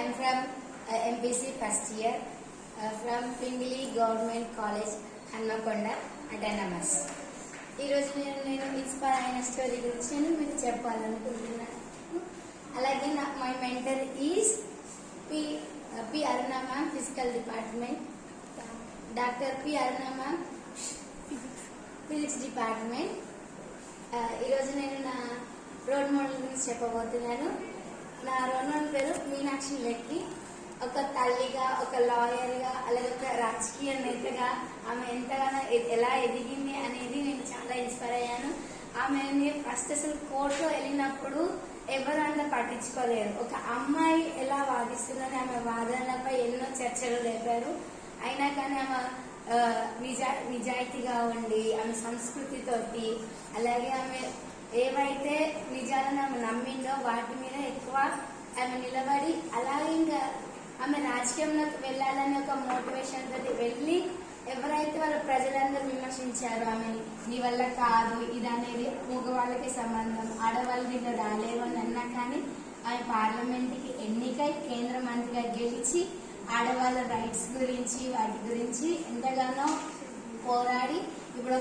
am from MPC first year from Pingili Government College, Hanmakonda, Autonomous. ఈ రోజు నేను inspire అయిన స్టోరీ గురించి మీకు చెప్పాలనుకుంటున్నాను. అలాగే my mentor is P Aruna ma'am, physical department. Doctor P Aruna ma'am, physics department. ఈరోజు నేను నా రోల్ మోడల్ గురించి చెప్పబోతున్నాను. నా రోల్ మోడల్ పేరు మీనాక్షి లెక్కి. ఒక తల్లిగా, ఒక లాయర్గా, అలాగే ఒక రాజకీయ నేతగా ఆమె ఎంతగానో ఎలా ఎదిగింది అనేది నేను చాలా ఇన్స్పైర్ అయ్యాను. ఆమెని ఫస్ట్ అసలు కోర్టులో వెళ్ళినప్పుడు ఎవరు అంత పట్టించుకోలేరు. ఒక అమ్మాయి ఎలా వాదిస్తుందని ఆమె వాదనలపై ఎన్నో చర్చలు లేపారు. అయినా కానీ ఆమె నిజాయితీగా ఉండి, ఆమె సంస్కృతితోటి, అలాగే ఆమె ఏవైతే నిజాలను ఆమె నమ్మిందో వాటి మీద ఎక్కువ ఆమె నిలబడి, అలాగే ఇంకా ఆమె రాజకీయంలోకి వెళ్ళాలని ఒక మోటివేషన్ తోటి వెళ్ళి, ఎవరైతే వాళ్ళ ప్రజలందరూ విమర్శించారో ఆమె నీ వల్ల కాదు, ఇది అనేది మగవాళ్ళకి సంబంధం, ఆడవాళ్ళ మీద రాలేవు అని అన్నా కానీ ఆమె పార్లమెంట్కి ఎన్నికై కేంద్ర మంత్రిగా గెలిచి ఆడవాళ్ళ రైట్స్ గురించి, వాటి గురించి ఎంతగానో పోరాడి ఇప్పుడు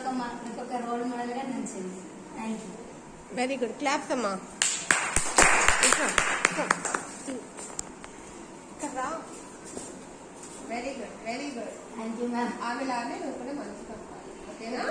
ఒక రోల్ మోడల్ గా నిలిచింది. Thank you. Very good. Claps అమ్మా. Very good, very good. Thank you ma'am. ఆమెలానే నువ్వు కూడా మంచిగా ఓకేనా?